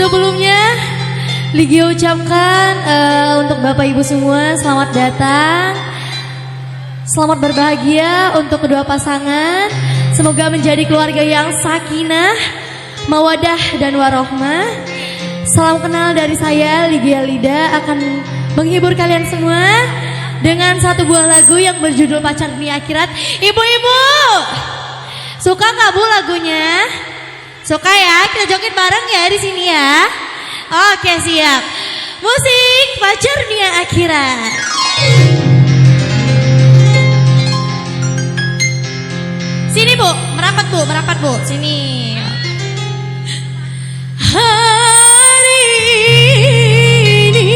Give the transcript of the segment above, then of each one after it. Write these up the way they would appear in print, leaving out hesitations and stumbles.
Sebelumnya Ligio ucapkan untuk Bapak Ibu semua selamat datang. Selamat berbahagia untuk kedua pasangan. Semoga menjadi keluarga yang sakinah, mawadah dan warohmah. Salam kenal dari saya Ligia Lida akan menghibur kalian semua dengan satu buah lagu yang berjudul Pacar Dunia Akhirat. Ibu-ibu, suka nggak bu lagunya? Suka ya? Kita joget bareng ya di sini ya. Oke siap. Musik Pacar Dunia Akhirat. Sini bu, merapat bu, sini. Hari ini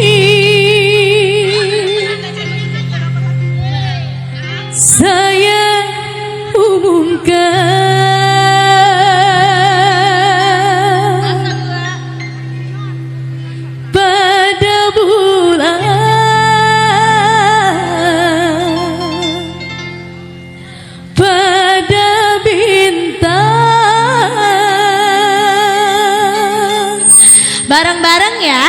saya umumkan pada bulan pada bintang. Bareng-bareng ya.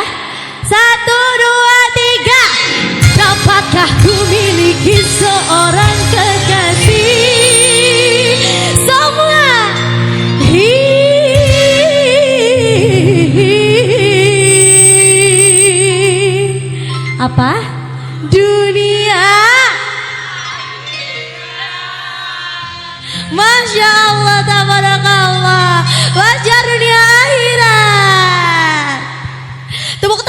1, 2, 3. Dapatkah ku miliki seorang kekasih? Semua apa? Dunia. Masya Allah, tabarakallah. Pacar dunia akhirat. Tepuk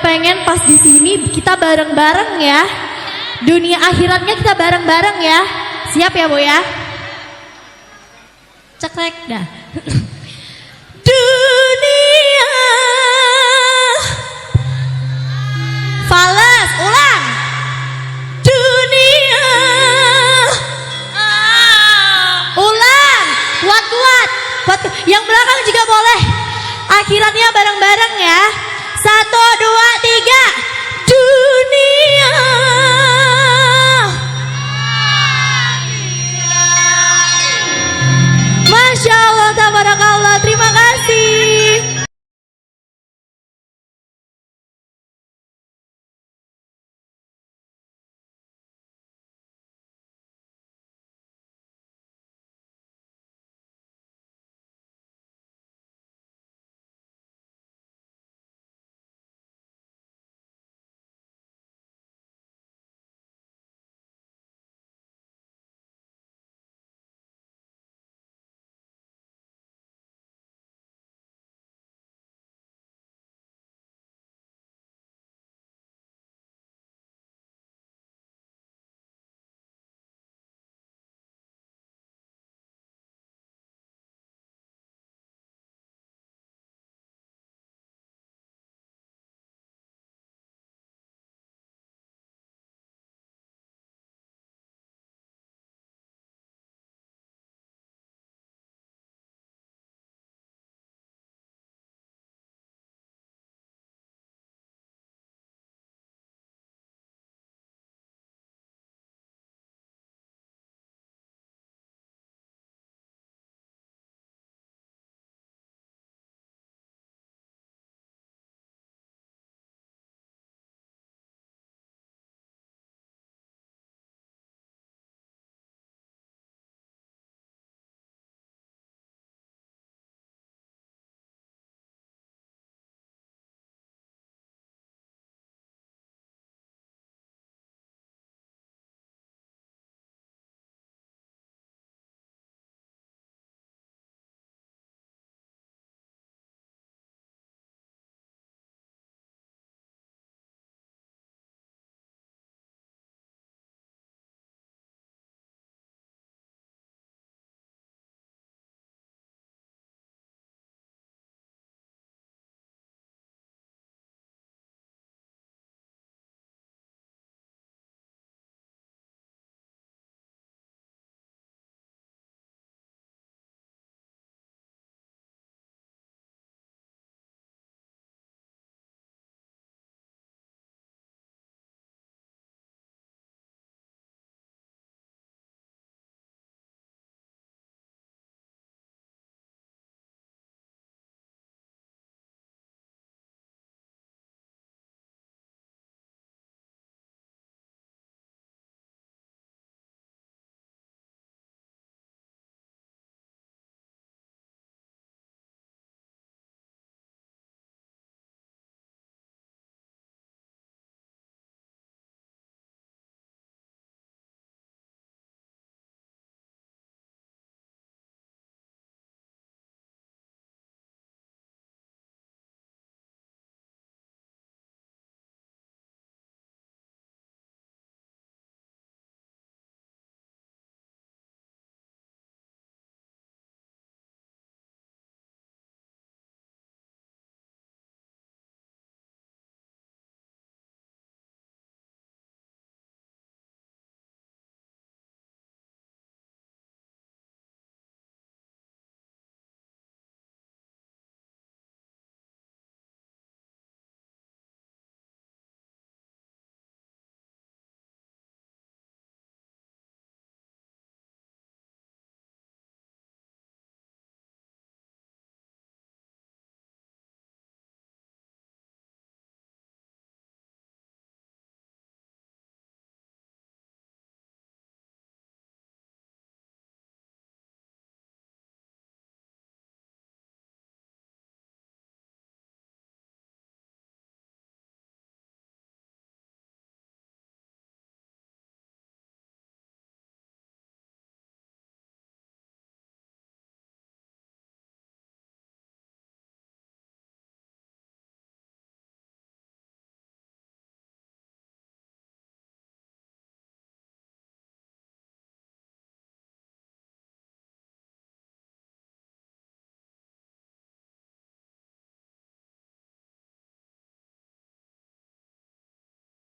pengen pas di sini kita bareng-bareng ya. Dunia akhiratnya kita bareng-bareng ya. Siap ya Bu ya? Ceklek dah. Dunia. Fales, ulang. Dunia. Ulang. Kuat-kuat. Yang belakang juga boleh. Akhiratnya bareng-bareng ya. 1, 2, 3. Dunia. Masya Allah, tabarakallah. Terima kasih.